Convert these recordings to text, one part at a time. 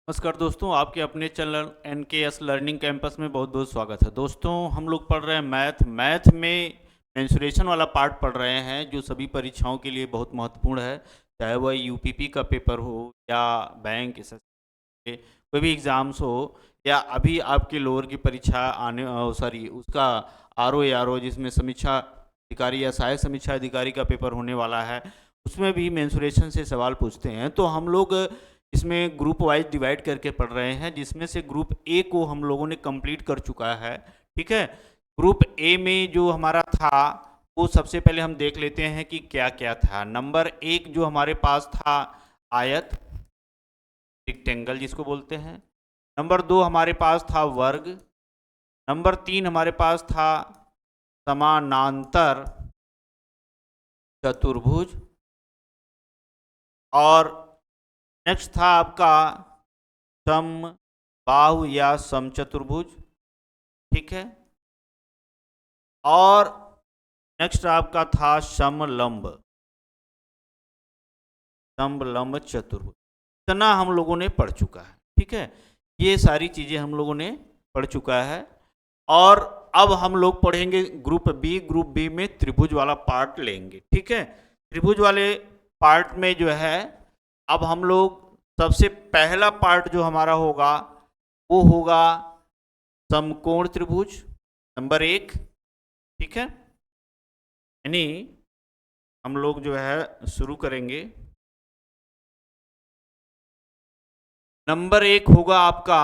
नमस्कार दोस्तों, आपके अपने चैनल NKS लर्निंग कैंपस में बहुत बहुत स्वागत है। दोस्तों, हम लोग पढ़ रहे हैं मैथ में मेंसुरेशन वाला पार्ट पढ़ रहे हैं, जो सभी परीक्षाओं के लिए बहुत महत्वपूर्ण है। चाहे वह यूपीपी का पेपर हो या बैंक SSC के कोई भी एग्ज़ाम्स हो, या अभी आपके लोअर की परीक्षा आने सॉरी उसका RO जिसमें समीक्षा अधिकारी या सहायक समीक्षा अधिकारी का पेपर होने वाला है, उसमें भी मेंसुरेशन से सवाल पूछते हैं। तो हम लोग इसमें ग्रुप वाइज डिवाइड करके पढ़ रहे हैं, जिसमें से ग्रुप ए को हम लोगों ने कंप्लीट कर चुका है। ठीक है। ग्रुप ए में जो हमारा था, वो सबसे पहले हम देख लेते हैं कि क्या क्या था। नंबर 1 जो हमारे पास था, आयत, रेक्टेंगल जिसको बोलते हैं। नंबर 2 हमारे पास था वर्ग। नंबर 3 हमारे पास था समानांतर चतुर्भुज। और नेक्स्ट था आपका समबाहु या समचतुर्भुज। ठीक है। और नेक्स्ट आपका था समलंब चतुर्भुज। इतना हम लोगों ने पढ़ चुका है। ठीक है। ये सारी चीजें हम लोगों ने पढ़ चुका है। और अब हम लोग पढ़ेंगे ग्रुप बी। ग्रुप बी में त्रिभुज वाला पार्ट लेंगे। ठीक है। त्रिभुज वाले पार्ट में जो है, अब हम लोग सबसे पहला पार्ट जो हमारा होगा, वो होगा समकोण त्रिभुज, नंबर 1। ठीक है। यानी हम लोग जो है शुरू करेंगे। नंबर 1 होगा आपका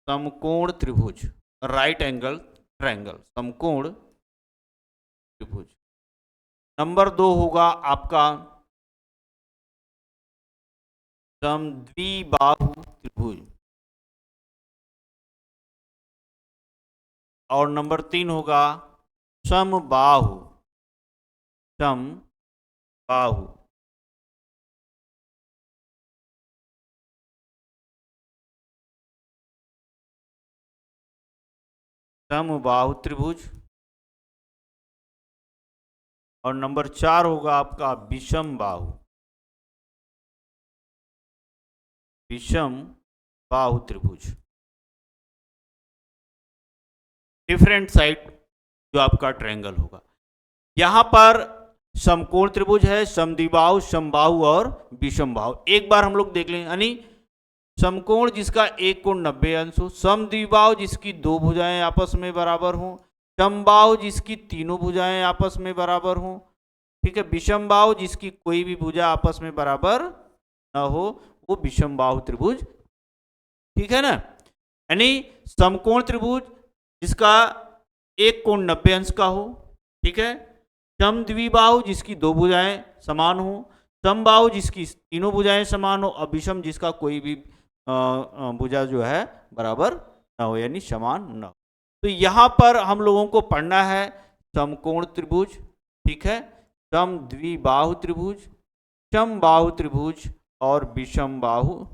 समकोण त्रिभुज, राइट एंगल ट्रायंगल, समकोण त्रिभुज। नंबर 2 होगा आपका समद्विबाहु त्रिभुज। और नंबर 3 होगा समबाहु समबाहु समबाहु त्रिभुज। और नंबर 4 होगा आपका विषम बाहु त्रिभुज, डिफरेंट साइड जो आपका ट्रायंगल होगा। यहां पर समकोण त्रिभुज है, समद्विबाहु, समबाहु और विषम बाहु। एक बार हम लोग देख लें। यानी समकोण जिसका एक कोण 90 अंश हो, समद्विबाहु जिसकी दो भुजाएं आपस में बराबर हों, समबाहु जिसकी तीनों भुजाएं आपस में बराबर हों। ठीक है। विषम बाहु जिसकी कोई भी भुजा आपस में बराबर न हो, वो विषम बाहु त्रिभुज। ठीक है ना। यानी समकोण त्रिभुज जिसका एक कोण 90 अंश का हो। ठीक है। समद्विबाहु जिसकी दो भुजाएं समान हो, समबाहु जिसकी तीनों भुजाएं समान हो, और विषम जिसका कोई भी भुजा जो है बराबर ना हो, यानी समान ना हो। तो यहां पर हम लोगों को पढ़ना है समकोण त्रिभुज। ठीक है। समद्विबाहु त्रिभुज, समबाहु त्रिभुज और विषम बाहु,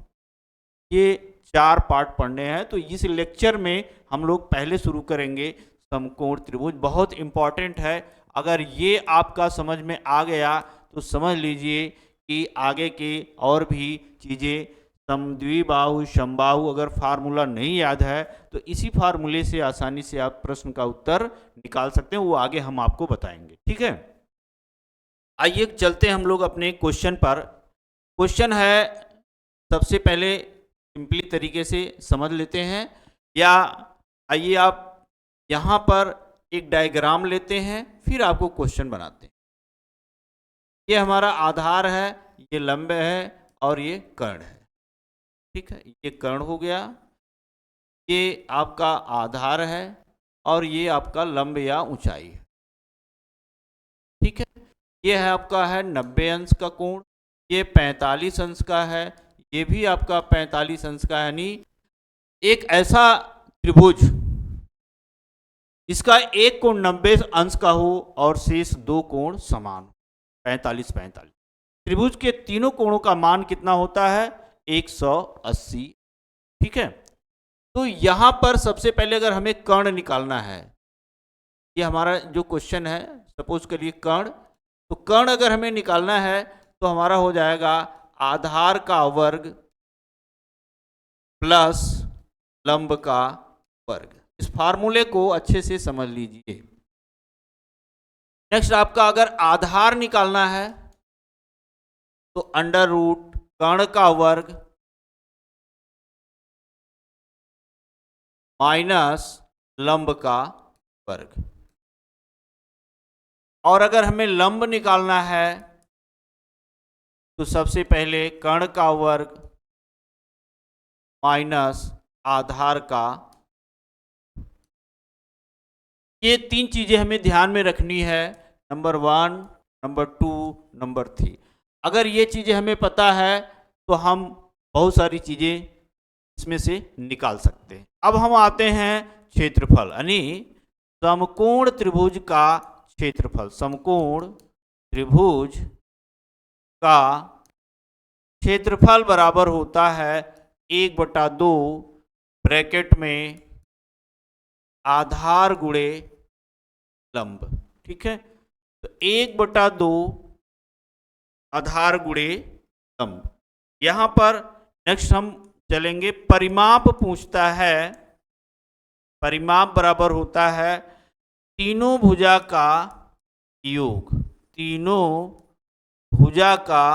ये 4 पार्ट पढ़ने हैं। तो इस लेक्चर में हम लोग पहले शुरू करेंगे समकोण त्रिभुज। बहुत इंपॉर्टेंट है। अगर ये आपका समझ में आ गया तो समझ लीजिए कि आगे के और भी चीज़ें, समद्विबाहु, समबाहु, अगर फार्मूला नहीं याद है तो इसी फार्मूले से आसानी से आप प्रश्न का उत्तर निकाल सकते हैं। वो आगे हम आपको बताएंगे। ठीक है। आइए चलते हैं हम लोग अपने क्वेश्चन पर। क्वेश्चन है, सबसे पहले सिंपली तरीके से समझ लेते हैं, या आइए आप यहाँ पर एक डायग्राम लेते हैं, फिर आपको क्वेश्चन बनाते हैं। ये हमारा आधार है, ये लंब है और ये कर्ण है। ठीक है। ये कर्ण हो गया, ये आपका आधार है और ये आपका लंब या ऊंचाई है। ठीक है। ये है आपका है 90 अंश का कोण, ये 45 अंश का है, ये भी आपका 45 अंश का है। यानी एक ऐसा त्रिभुज इसका एक कोण 90 अंश का हो और शेष दो कोण समान हो, 45 45। त्रिभुज के तीनों कोणों का मान कितना होता है? 180। ठीक है। तो यहां पर सबसे पहले अगर हमें कर्ण निकालना है, ये हमारा जो क्वेश्चन है, सपोज करिए कर्ण, तो कर्ण अगर हमें निकालना है तो हमारा हो जाएगा आधार का वर्ग प्लस लंब का वर्ग। इस फार्मूले को अच्छे से समझ लीजिए। नेक्स्ट आपका अगर आधार निकालना है तो अंडर रूट कर्ण का वर्ग माइनस लंब का वर्ग। और अगर हमें लंब निकालना है तो सबसे पहले कर्ण का वर्ग माइनस आधार का। ये तीन चीजें हमें ध्यान में रखनी है, नंबर 1, नंबर 2, नंबर 3। अगर ये चीजें हमें पता है तो हम बहुत सारी चीजें इसमें से निकाल सकते हैं। अब हम आते हैं क्षेत्रफल, यानी समकोण त्रिभुज का क्षेत्रफल। समकोण त्रिभुज का क्षेत्रफल बराबर होता है 1/2 ब्रैकेट में आधार गुणे लंब। ठीक है, तो 1/2 आधार गुणे लंब। यहां पर नेक्स्ट हम चलेंगे, परिमाप पूछता है। परिमाप बराबर होता है तीनों भुजा का योग, तीनों भुजा का।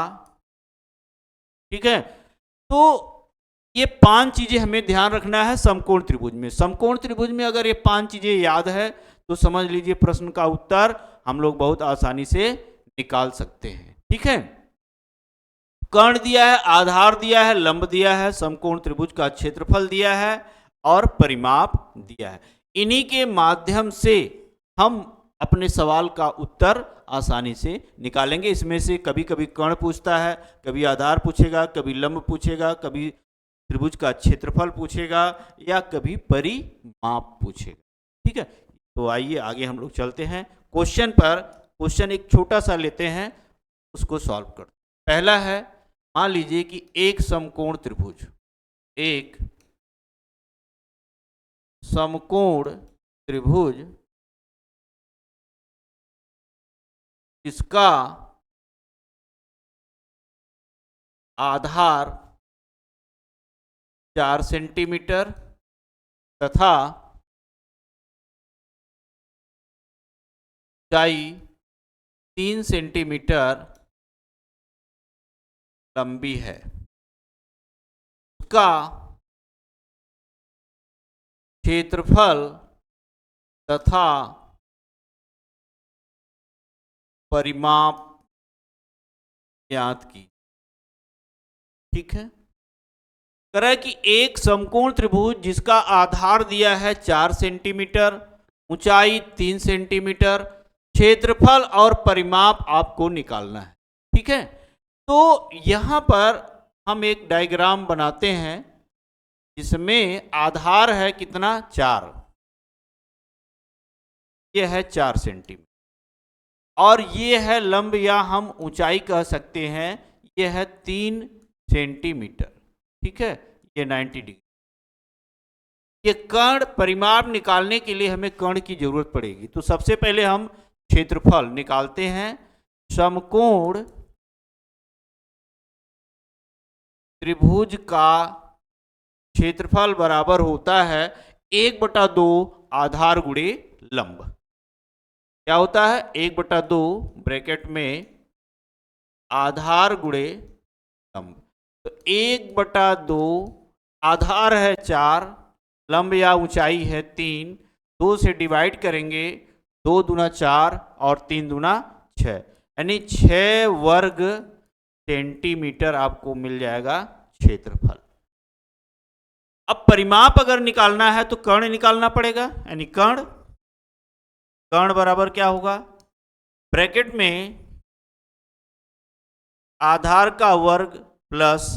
ठीक है, तो ये 5 चीजें हमें ध्यान रखना है समकोण त्रिभुज में। समकोण त्रिभुज में अगर ये 5 चीजें याद है तो समझ लीजिए प्रश्न का उत्तर हम लोग बहुत आसानी से निकाल सकते हैं। ठीक है, कर्ण दिया है, आधार दिया है, लंब दिया है, समकोण त्रिभुज का क्षेत्रफल दिया है और परिमाप दिया है। इन्हीं के माध्यम से हम अपने सवाल का उत्तर आसानी से निकालेंगे। इसमें से कभी कभी कर्ण पूछता है, कभी आधार पूछेगा, कभी लंब पूछेगा, कभी त्रिभुज का क्षेत्रफल पूछेगा या कभी परिमाप पूछेगा। ठीक है, तो आइए आगे हम लोग चलते हैं क्वेश्चन पर। क्वेश्चन एक छोटा सा लेते हैं, उसको सॉल्व करते हैं। पहला है, मान लीजिए कि एक समकोण त्रिभुज, एक समकोण त्रिभुज इसका आधार 4 सेंटीमीटर तथा ऊंचाई 3 सेंटीमीटर लंबी है। उसका क्षेत्रफल तथा परिमाप ज्ञात की। ठीक है, कह कि एक समकोण त्रिभुज जिसका आधार दिया है 4 सेंटीमीटर, ऊंचाई 3 सेंटीमीटर, क्षेत्रफल और परिमाप आपको निकालना है। ठीक है, तो यहां पर हम एक डायग्राम बनाते हैं जिसमें आधार है कितना, 4, ये है 4 सेंटीमीटर और ये है लंब या हम ऊंचाई कह सकते हैं, ये है 3 सेंटीमीटर। ठीक है, ये 90 डिग्री। ये कर्ण परिमाप निकालने के लिए हमें कर्ण की जरूरत पड़ेगी, तो सबसे पहले हम क्षेत्रफल निकालते हैं। समकोण त्रिभुज का क्षेत्रफल बराबर होता है 1/2 आधार गुणे लंब। क्या होता है, 1/2 ब्रैकेट में आधार गुणे लंब। तो 1/2 आधार है 4, लंब या ऊंचाई है 3, 2 से डिवाइड करेंगे, 2 दूना 4 और 3 दूना 6, यानी 6 वर्ग सेंटीमीटर आपको मिल जाएगा क्षेत्रफल। अब परिमाप अगर निकालना है तो कर्ण निकालना पड़ेगा, यानी कर्ण बराबर क्या होगा, ब्रैकेट में आधार का वर्ग प्लस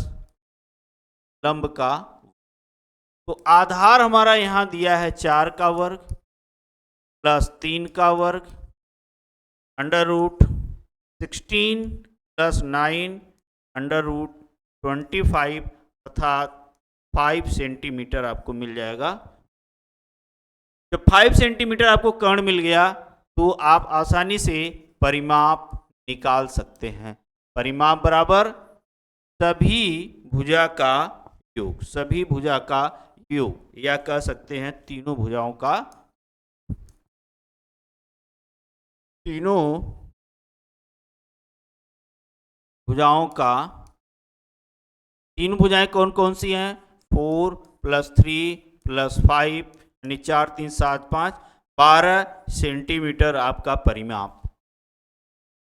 लंब का। तो आधार हमारा यहां दिया है 4 का वर्ग प्लस 3 का वर्ग, under root 16 plus 9 under root 25 तथा 5 सेंटीमीटर आपको मिल जाएगा। जब 5 सेंटीमीटर आपको कर्ण मिल गया तो आप आसानी से परिमाप निकाल सकते हैं। परिमाप बराबर सभी भुजा का योग, सभी भुजा का योग, या कह सकते हैं तीनों भुजाओं का, तीनों भुजाओं का, तीन भुजाएं कौन कौन सी हैं? 4+3+5 यानी 4 3 7 5, 12 सेंटीमीटर आपका परिमाप।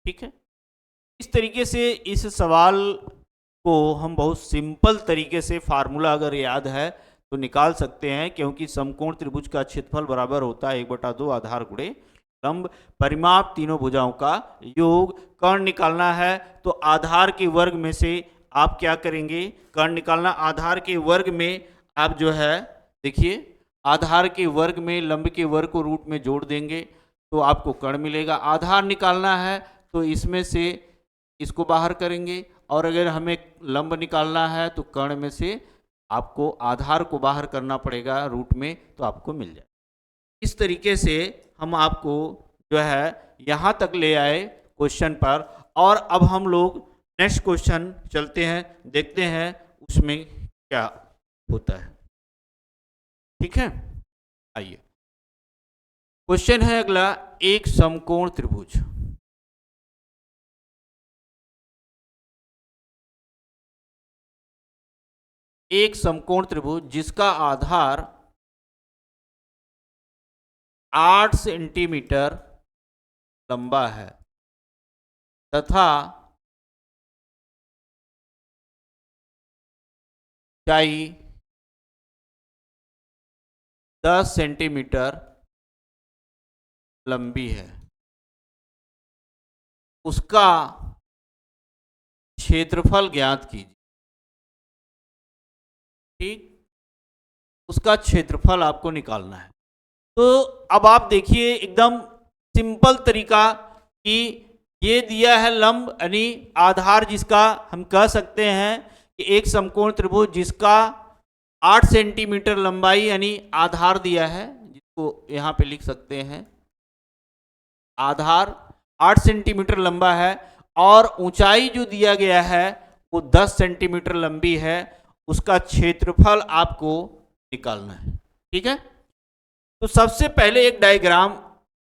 ठीक है, इस तरीके से इस सवाल को हम बहुत सिंपल तरीके से फार्मूला अगर याद है तो निकाल सकते हैं, क्योंकि समकोण त्रिभुज का क्षेत्रफल बराबर होता है 1/2 आधार गुणे लंब, परिमाप तीनों भुजाओं का योग। कर्ण निकालना है तो आधार के वर्ग में से आप क्या करेंगे? कर्ण निकालना, आधार के वर्ग में आप जो है देखिए, आधार के वर्ग में लंब के वर्ग को रूट में जोड़ देंगे तो आपको कर्ण मिलेगा। आधार निकालना है तो इसमें से इसको बाहर करेंगे, और अगर हमें लंब निकालना है तो कर्ण में से आपको आधार को बाहर करना पड़ेगा रूट में, तो आपको मिल जाए। इस तरीके से हम आपको जो है यहाँ तक ले आए क्वेश्चन पर, और अब हम लोग नेक्स्ट क्वेश्चन चलते हैं, देखते हैं उसमें क्या होता है। ठीक है, आइए क्वेश्चन है अगला, एक समकोण त्रिभुज, एक समकोण त्रिभुज जिसका आधार 8 सेंटीमीटर लंबा है तथा ऊंचाई 10 सेंटीमीटर लंबी है, उसका क्षेत्रफल ज्ञात कीजिए। ठीक, उसका क्षेत्रफल आपको निकालना है। तो अब आप देखिए एकदम सिंपल तरीका कि ये दिया है लंब यानी आधार, जिसका हम कह सकते हैं कि एक समकोण त्रिभुज जिसका 8 सेंटीमीटर लंबाई यानी आधार दिया है, जिसको यहाँ पे लिख सकते हैं आधार 8 सेंटीमीटर लंबा है, और ऊंचाई जो दिया गया है वो 10 सेंटीमीटर लंबी है, उसका क्षेत्रफल आपको निकालना है। ठीक है, तो सबसे पहले एक डायग्राम,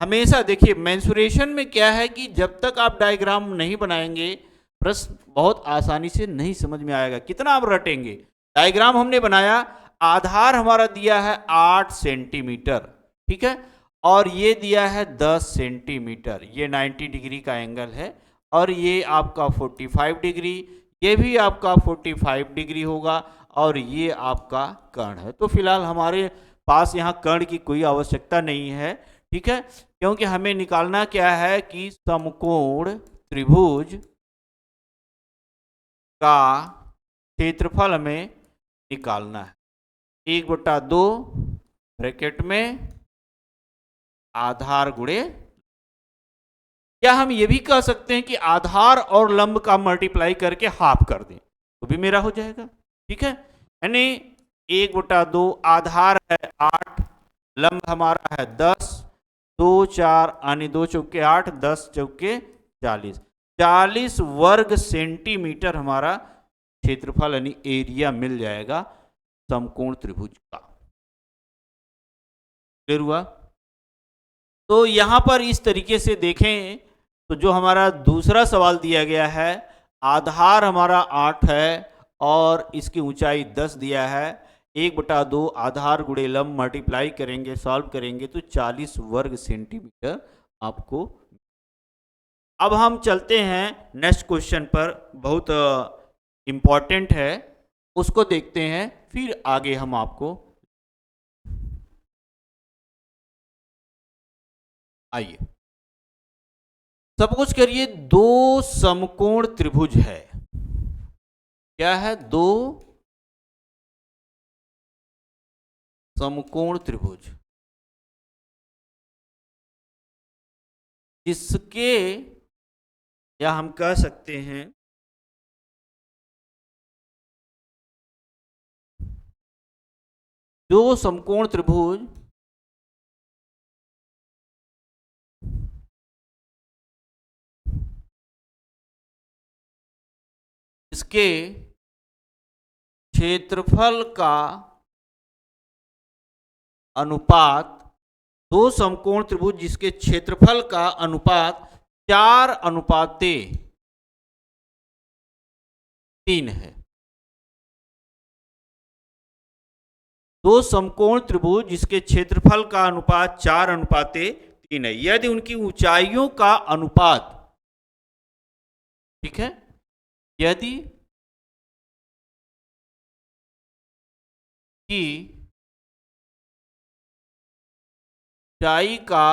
हमेशा देखिए मेंसुरेशन में क्या है कि जब तक आप डायग्राम नहीं बनाएंगे प्रश्न बहुत आसानी से नहीं समझ में आएगा, कितना आप रटेंगे। डायग्राम हमने बनाया, आधार हमारा दिया है 8 सेंटीमीटर, ठीक है, और ये दिया है 10 सेंटीमीटर, ये 90 डिग्री का एंगल है, और ये आपका 45 डिग्री, ये भी आपका 45 डिग्री होगा, और ये आपका कर्ण है। तो फिलहाल हमारे पास यहाँ कर्ण की कोई आवश्यकता नहीं है, ठीक है, क्योंकि हमें निकालना क्या है कि समकोण त्रिभुज का क्षेत्रफल हमें निकालना है। 1/2 ब्रैकेट में आधार गुणे, या हम ये भी कह सकते हैं कि आधार और लंब का मल्टीप्लाई करके हाफ कर दें तो भी मेरा हो जाएगा। ठीक है, यानी 1/2 आधार है 8, लंब हमारा है 10, 2 4 यानी 2 चौके 8, 10 चौके 40, 40 वर्ग सेंटीमीटर हमारा क्षेत्रफल यानी एरिया मिल जाएगा समकोण त्रिभुज का। क्लियर हुआ? तो यहां पर इस तरीके से देखें तो जो हमारा दूसरा सवाल दिया गया है, आधार हमारा 8 है और इसकी ऊंचाई 10 दिया है, 1/2 आधार गुणे लंब मल्टीप्लाई करेंगे, सॉल्व करेंगे तो 40 वर्ग सेंटीमीटर आपको। अब हम चलते हैं नेक्स्ट क्वेश्चन पर, बहुत इंपॉर्टेंट है, उसको देखते हैं, फिर आगे हम आपको। आइए सपोज करिए दो समकोण त्रिभुज है। क्या है? दो समकोण त्रिभुज जिसके, या हम कह सकते हैं दो समकोण त्रिभुज इसके क्षेत्रफल का अनुपात, दो समकोण त्रिभुज जिसके क्षेत्रफल का अनुपात 4:3 है। दो समकोण त्रिभुज जिसके क्षेत्रफल का अनुपात 4:3 है। यदि उनकी ऊंचाइयों का अनुपात, ठीक है, यदि की ऊंचाई का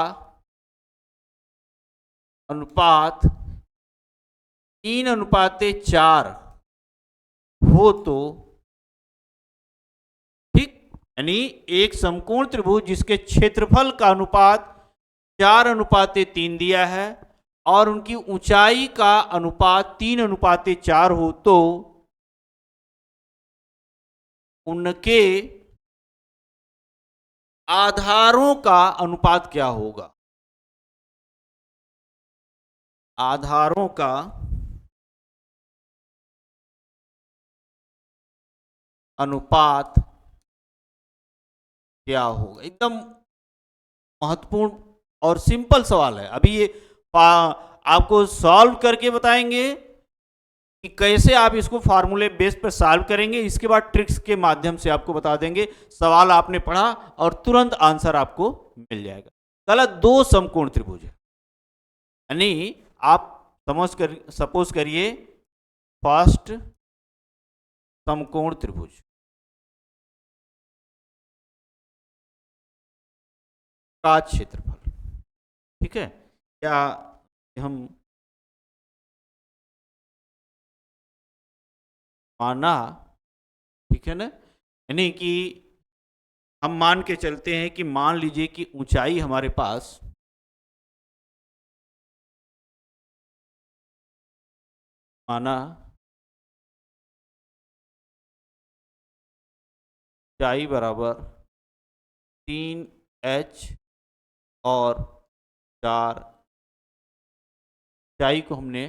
अनुपात 3:4 हो तो, ठीक, यानी एक समकोण त्रिभुज जिसके क्षेत्रफल का अनुपात 4:3 दिया है और उनकी ऊंचाई का अनुपात 3:4 हो तो उनके आधारों का अनुपात क्या होगा? आधारों का अनुपात क्या होगा? एकदम महत्वपूर्ण और सिंपल सवाल है। अभी ये आपको सॉल्व करके बताएंगे कि कैसे आप इसको फार्मूले बेस पर सॉल्व करेंगे। इसके बाद ट्रिक्स के माध्यम से आपको बता देंगे। सवाल आपने पढ़ा और तुरंत आंसर आपको मिल जाएगा। गलत, दो समकोण त्रिभुज है, यानी आप सपोज करिए फर्स्ट समकोण त्रिभुज का क्षेत्रफल, ठीक है, क्या हम माना, ठीक है ना, यानी कि हम मान के चलते हैं कि मान लीजिए कि ऊंचाई हमारे पास माना ऊंचाई बराबर 3h और 4, ऊंचाई को हमने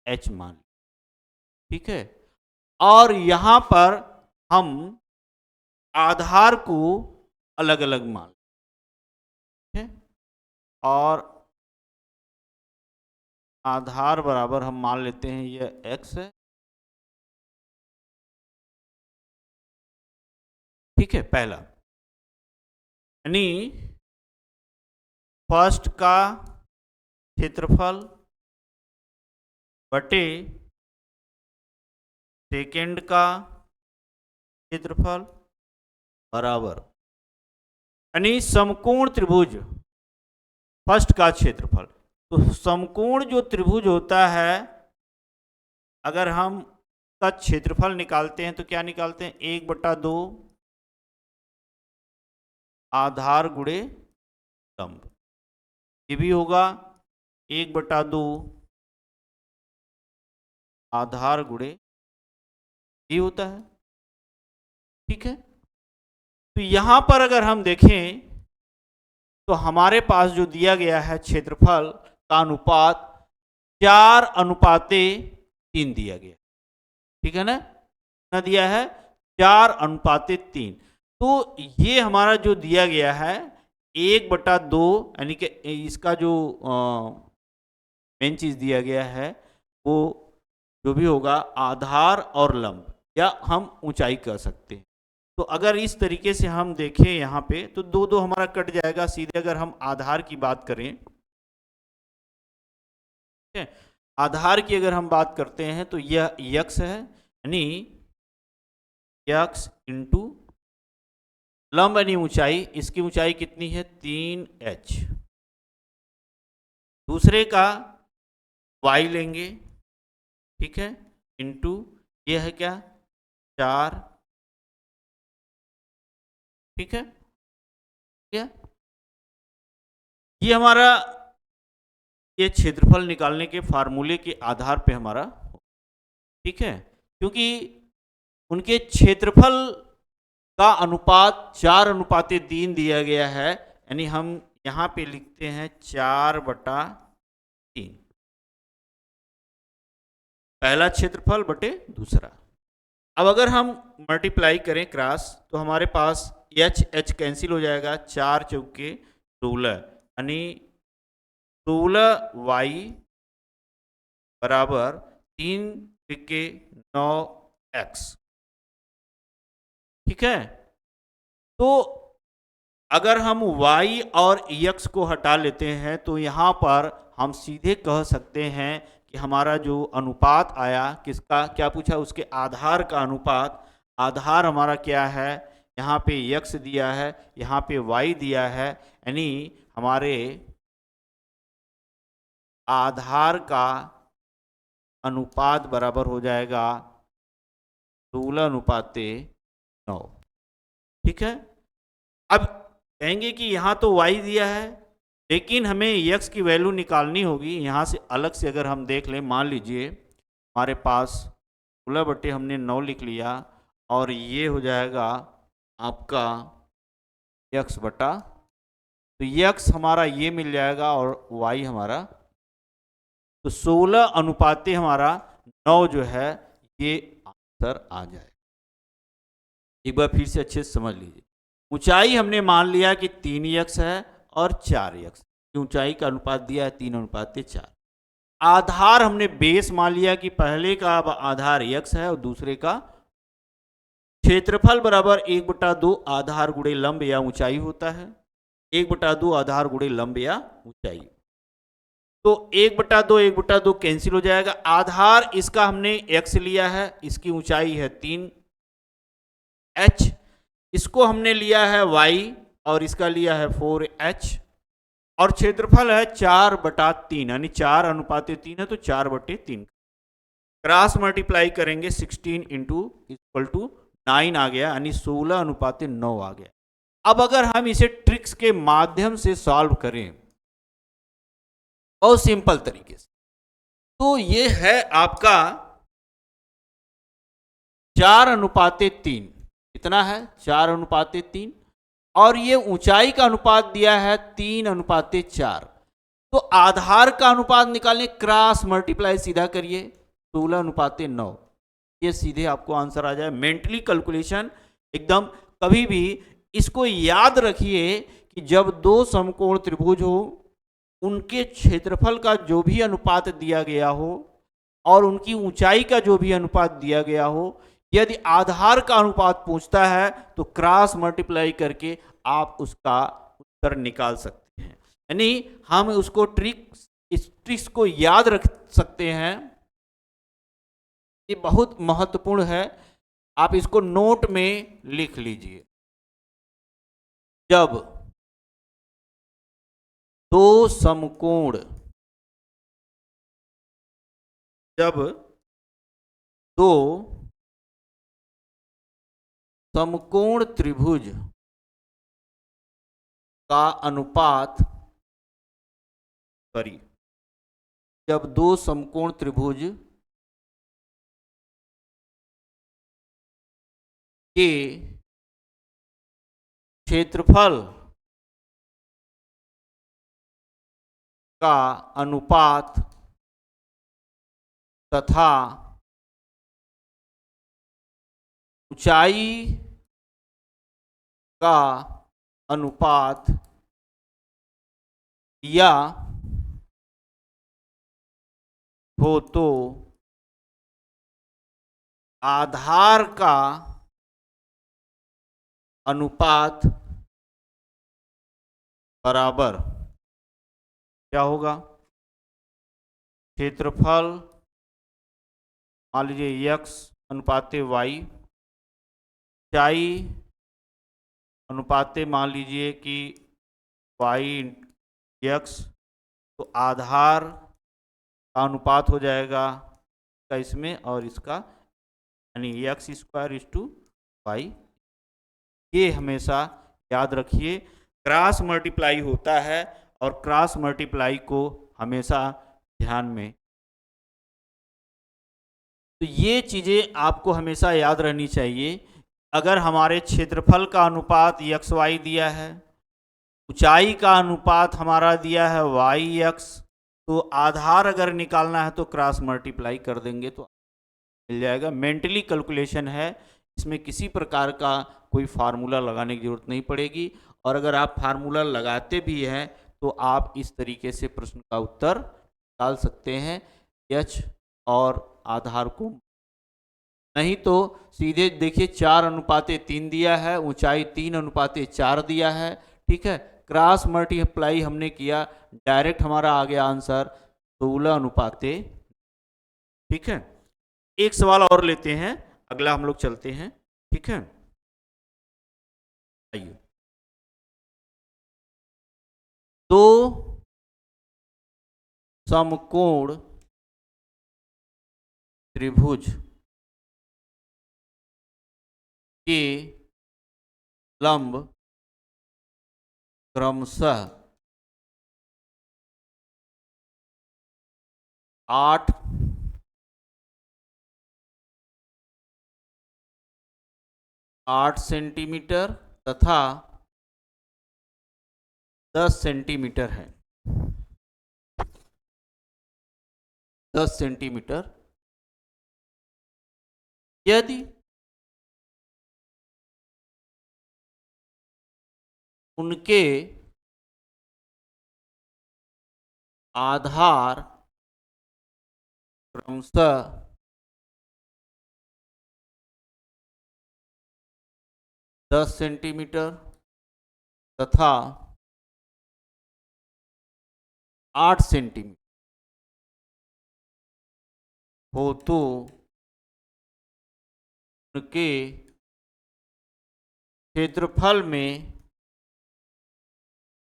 h मान लिया, ठीक है, और यहां पर हम आधार को अलग अलग मान, ठीक है, और आधार बराबर हम मान लेते हैं यह x है, ठीक है, पहला, यानी फर्स्ट का क्षेत्रफल बटे सेकेंड का क्षेत्रफल बराबर, यानी समकोण त्रिभुज फर्स्ट का क्षेत्रफल। तो समकोण जो त्रिभुज होता है, अगर हम का क्षेत्रफल निकालते हैं तो क्या निकालते हैं? 1/2 आधार गुणे लंब, ये भी होगा 1/2 आधार गुणे ये होता है, ठीक है। तो यहां पर अगर हम देखें तो हमारे पास जो दिया गया है क्षेत्रफल का अनुपात 4:3 दिया गया, ठीक है ना, कितना दिया है? 4:3। तो ये हमारा जो दिया गया है 1/2, यानी कि इसका जो मेन चीज दिया गया है वो जो भी होगा आधार और लंब, या हम ऊंचाई कह सकते हैं। तो अगर इस तरीके से हम देखें यहाँ पे तो दो दो हमारा कट जाएगा सीधे। अगर हम आधार की बात करें, ठीक है, आधार की अगर हम बात करते हैं तो यह यक्स है, यानी यक्स इंटू लंब यानी ऊंचाई, इसकी ऊंचाई कितनी है? 3h। दूसरे का y लेंगे, ठीक है, इंटू ये है क्या? 4, ठीक है, क्या ये हमारा ये क्षेत्रफल निकालने के फार्मूले के आधार पे हमारा, ठीक है, क्योंकि उनके क्षेत्रफल का अनुपात 4:3 दिया गया है, यानी हम यहां पे लिखते हैं 4/3, पहला क्षेत्रफल बटे दूसरा। अब अगर हम मल्टीप्लाई करें क्रॉस तो हमारे पास एच एच कैंसिल हो जाएगा, 4 चौके 16 यानी 16y बराबर 3 तिक्के 9x। ठीक है, तो अगर हम y और x को हटा लेते हैं तो यहाँ पर हम सीधे कह सकते हैं कि हमारा जो अनुपात आया किसका, क्या पूछा, उसके आधार का अनुपात। आधार हमारा क्या है, यहाँ पे x दिया है, यहाँ पे y दिया है, यानी हमारे आधार का अनुपात बराबर हो जाएगा 16:9। ठीक है, अब कहेंगे कि यहाँ तो y दिया है लेकिन हमें x की वैल्यू निकालनी होगी। यहाँ से अलग से अगर हम देख लें, मान लीजिए हमारे पास 16 हमने 9 लिख लिया और ये हो जाएगा आपका x बटा, तो x हमारा ये मिल जाएगा और y हमारा, तो 16 हमारा 9 जो है ये आंसर आ जाएगा। एक बार फिर से अच्छे से समझ लीजिए, ऊंचाई हमने मान लिया कि 3x है और 4x, ऊंचाई का अनुपात दिया है 3:4। आधार हमने बेस मान लिया कि पहले का आधार x है और दूसरे का क्षेत्रफल बराबर 1/2 आधार गुणे लंब या ऊंचाई होता है, 1/2 आधार गुणे लंब या ऊंचाई। तो 1/2 कैंसिल हो जाएगा। आधार इसका हमने x लिया है, इसकी ऊंचाई है 3h, इसको हमने लिया है y और इसका लिया है 4h, और क्षेत्रफल है 4/3 यानी 4:3 है तो 4/3। क्रॉस मल्टीप्लाई करेंगे 16 इंटू इक्वल टू 9 आ गया यानी 16:9 आ गया। अब अगर हम इसे ट्रिक्स के माध्यम से सॉल्व करें बहुत सिंपल तरीके से, तो ये है आपका 4:3। कितना है, 4:3, और ये ऊंचाई का अनुपात दिया है 3:4। तो आधार का अनुपात निकालने, क्रॉस मल्टीप्लाई सीधा करिए 16:9, ये सीधे आपको आंसर आ जाए। मेंटली कैलकुलेशन एकदम, कभी भी इसको याद रखिए कि जब दो समकोण त्रिभुज हो उनके क्षेत्रफल का जो भी अनुपात दिया गया हो और उनकी ऊंचाई का जो भी अनुपात दिया गया हो, यदि आधार का अनुपात पूछता है तो क्रॉस मल्टीप्लाई करके आप उसका उत्तर निकाल सकते हैं। यानी हम उसको इस ट्रिक्स को याद रख सकते हैं, ये बहुत महत्वपूर्ण है। आप इसको नोट में लिख लीजिए। जब दो समकोण त्रिभुज का अनुपात, जब दो समकोण त्रिभुज के क्षेत्रफल का अनुपात तथा ऊंचाई का अनुपात या हो तो आधार का अनुपात बराबर क्या होगा, क्षेत्रफल मान लीजिए x अनुपाते y, ऊंचाई अनुपाते मान लीजिए कि y x, तो आधार का अनुपात हो जाएगा का इसमें और इसका, यानी x²/y। ये हमेशा याद रखिए, क्रॉस मल्टीप्लाई होता है और क्रॉस मल्टीप्लाई को हमेशा ध्यान में, तो ये चीज़ें आपको हमेशा याद रहनी चाहिए। अगर हमारे क्षेत्रफल का अनुपात xy दिया है, ऊंचाई का अनुपात हमारा दिया है yx, तो आधार अगर निकालना है तो क्रॉस मल्टीप्लाई कर देंगे तो मिल जाएगा। मेंटली कैलकुलेशन है, इसमें किसी प्रकार का कोई फार्मूला लगाने की जरूरत नहीं पड़ेगी, और अगर आप फार्मूला लगाते भी हैं तो आप इस तरीके से प्रश्न का उत्तर डाल सकते हैं, एच और आधार को, नहीं तो सीधे देखिए 4:3 दिया है, ऊंचाई 3:4 दिया है, ठीक है, क्रॉस मल्टीप्लाई हमने किया, डायरेक्ट हमारा आ गया आंसर 16:। ठीक है, एक सवाल और लेते हैं, अगला हम लोग चलते हैं। ठीक है, आइए, दो समकोण त्रिभुज के लंब क्रमशः 8 सेंटीमीटर तथा 10 सेंटीमीटर है। 10 सेंटीमीटर। यदि उनके आधार क्रमशः 10 सेंटीमीटर तथा 8 सेंटीमीटर हो तो उनके क्षेत्रफल में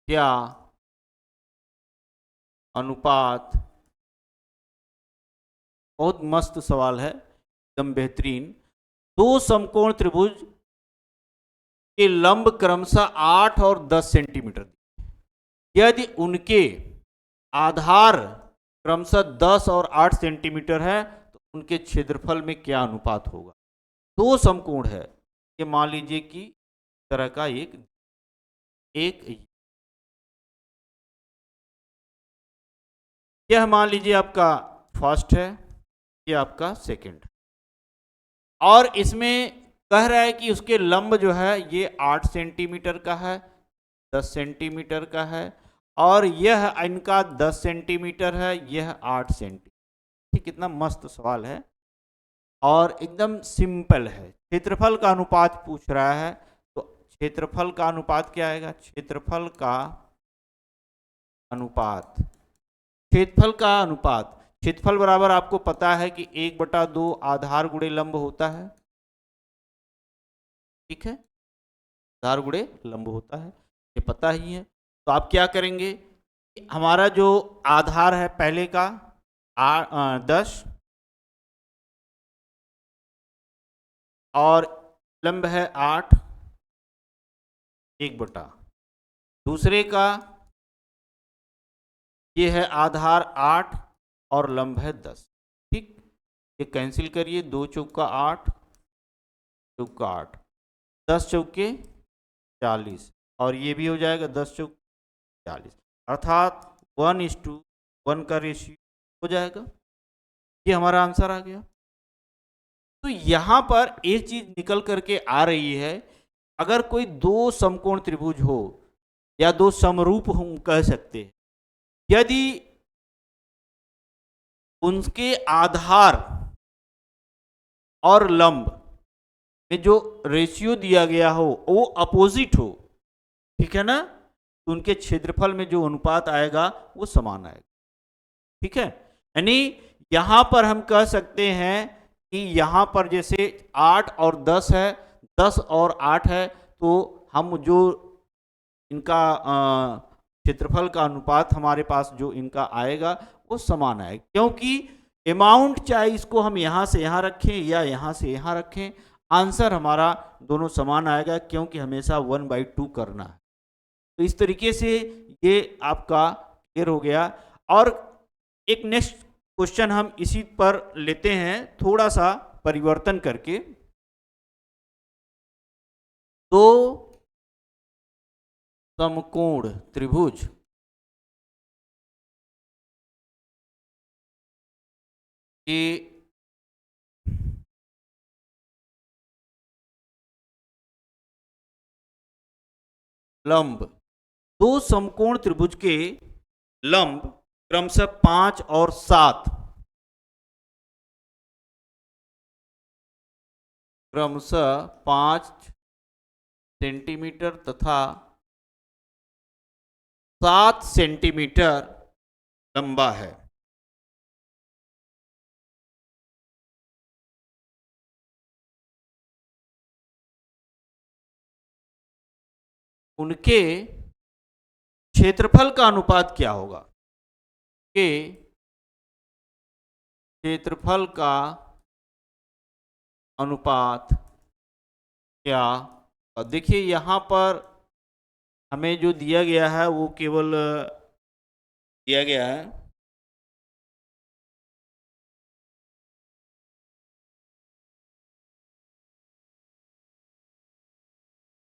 क्या अनुपात, बहुत मस्त सवाल है, एकदम बेहतरीन। दो समकोण त्रिभुज के लंब क्रमशः 8 और 10 सेंटीमीटर, यदि उनके आधार क्रमशः 10 और 8 सेंटीमीटर है तो उनके क्षेत्रफल में क्या अनुपात होगा। दो समकोण है, ये मान लीजिए कि तरह का एक यह मान लीजिए आपका फर्स्ट है, ये आपका सेकंड, और इसमें कह रहा है कि उसके लंब जो है ये 8 सेंटीमीटर का है, 10 सेंटीमीटर का है, और यह इनका 10 सेंटीमीटर है, यह 8 सेंटीमीटर। ठीक, कितना मस्त सवाल है और एकदम सिंपल है। क्षेत्रफल का अनुपात पूछ रहा है, तो क्षेत्रफल का अनुपात क्या आएगा, क्षेत्रफल का अनुपात, क्षेत्रफल का अनुपात, क्षेत्रफल बराबर आपको पता है कि 1/2 आधार गुणे लंब होता है। ठीक है, आधार गुणे लंब होता है, ये पता ही है। तो आप क्या करेंगे, हमारा जो आधार है पहले का 10 और लंब है 8, 1/, दूसरे का ये है आधार 8 और लंब है 10। ठीक, ये कैंसिल करिए, 2 चौका 8, चौका 8, 10 चौके 40, और ये भी हो जाएगा 10 चौके 40, अर्थात 1:1 का रेशियो हो जाएगा। ये हमारा आंसर आ गया। तो यहां पर एक चीज निकल करके आ रही है, अगर कोई दो समकोण त्रिभुज हो या दो समरूप हम कह सकते हैं, यदि उनके आधार और लंब में जो रेशियो दिया गया हो वो अपोजिट हो, ठीक है ना, तो उनके क्षेत्रफल में जो अनुपात आएगा वो समान आएगा। ठीक है, यानी यहां पर हम कह सकते हैं कि यहां पर जैसे 8 और 10 है, 10 और 8 है, तो हम जो इनका क्षेत्रफल का अनुपात हमारे पास जो इनका आएगा वो समान आएगा, क्योंकि अमाउंट चाहे इसको हम यहां से यहां रखें या यहां से यहां रखें, आंसर हमारा दोनों समान आएगा, क्योंकि हमेशा 1/2 करना है। तो इस तरीके से ये आपका क्लियर हो गया। और एक नेक्स्ट क्वेश्चन हम इसी पर लेते हैं, थोड़ा सा परिवर्तन करके। दो समकोण त्रिभुज के लंब, दो समकोण त्रिभुज के लंब क्रमशः 5 और 7, क्रमशः 5 सेंटीमीटर तथा 7 सेंटीमीटर लंबा है। उनके क्षेत्रफल का अनुपात क्या होगा? के क्षेत्रफल का अनुपात क्या? देखिए यहाँ पर हमें जो दिया गया है वो केवल दिया गया है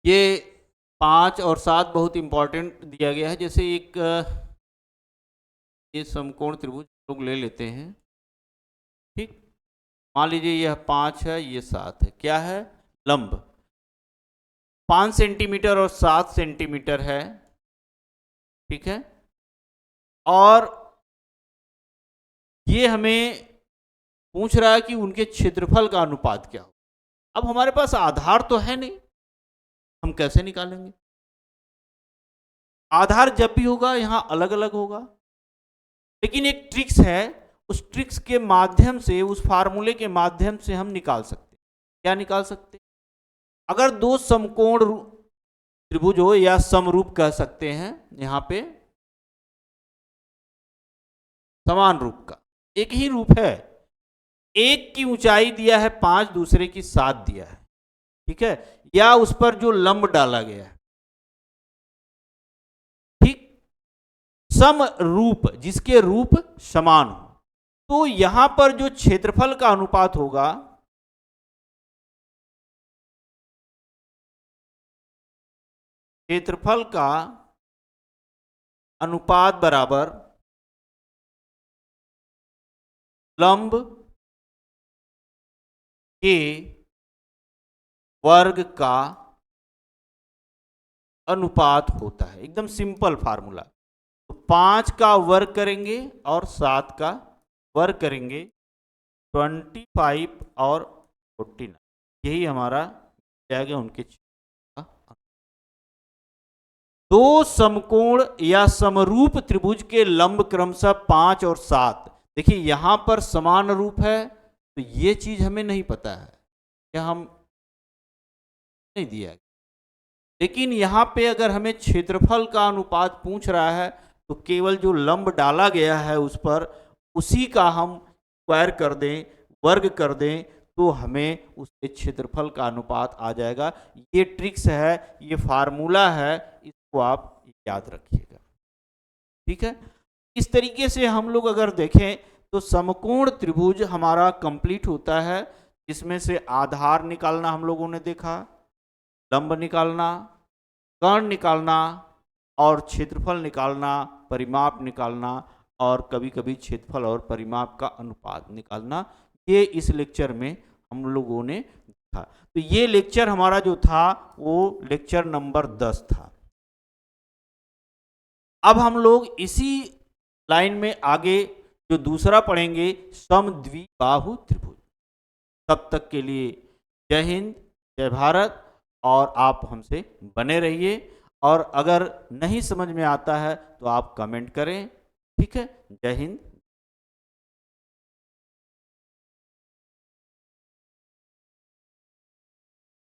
ये 5 और 7 बहुत इंपॉर्टेंट दिया गया है। जैसे एक ये समकोण त्रिभुज लोग ले लेते हैं, ठीक, मान लीजिए यह 5 है, ये 7 है, क्या है? लंब 5 सेंटीमीटर और 7 सेंटीमीटर है, ठीक है। और ये हमें पूछ रहा है कि उनके क्षेत्रफल का अनुपात क्या हो। अब हमारे पास आधार तो है नहीं, हम कैसे निकालेंगे? आधार जब भी होगा यहां अलग अलग होगा, लेकिन एक ट्रिक्स है, उस ट्रिक्स के माध्यम से, उस फार्मूले के माध्यम से हम निकाल सकते हैं। क्या निकाल सकते हैं? अगर दो समकोण त्रिभुज हो, या समरूप कह सकते हैं, यहां पे समान रूप का एक ही रूप है, एक की ऊंचाई दिया है 5, दूसरे की 7 दिया है, ठीक है, या उस पर जो लंब डाला गया है, ठीक, सम रूप, जिसके रूप समान हो, तो यहां पर जो क्षेत्रफल का अनुपात होगा, क्षेत्रफल का अनुपात बराबर लंब के वर्ग का अनुपात होता है। एकदम सिंपल फार्मूला। तो 5 का वर्ग करेंगे और 7 का वर्ग करेंगे, 25 और 49, यही हमारा जाएगा उनके का। दो समकोण या समरूप त्रिभुज के लंब क्रमशः 5 और 7। देखिए यहां पर समान रूप है, तो ये चीज हमें नहीं पता है, क्या हम नहीं दिया, लेकिन यहां पे अगर हमें क्षेत्रफल का अनुपात पूछ रहा है, तो केवल जो लंब डाला गया है उस पर, उसी का हम स्क्वायर कर दें, वर्ग कर दें, तो हमें उसके क्षेत्रफल का अनुपात आ जाएगा। ये ट्रिक्स है, ये फार्मूला है, इसको आप याद रखिएगा, ठीक है। इस तरीके से हम लोग अगर देखें तो समकोण त्रिभुज हमारा कंप्लीट होता है, जिसमें से आधार निकालना हम लोगों ने देखा, लंब निकालना, कर्ण निकालना, और क्षेत्रफल निकालना, परिमाप निकालना, और कभी कभी क्षेत्रफल और परिमाप का अनुपात निकालना, ये इस लेक्चर में हम लोगों ने देखा। तो ये लेक्चर हमारा जो था वो लेक्चर नंबर 10 था। अब हम लोग इसी लाइन में आगे जो दूसरा पढ़ेंगे, समद्विबाहु त्रिभुज। तब तक के लिए जय हिंद, जय भारत, और आप हमसे बने रहिए। और अगर नहीं समझ में आता है तो आप कमेंट करें, ठीक है। जय हिंद।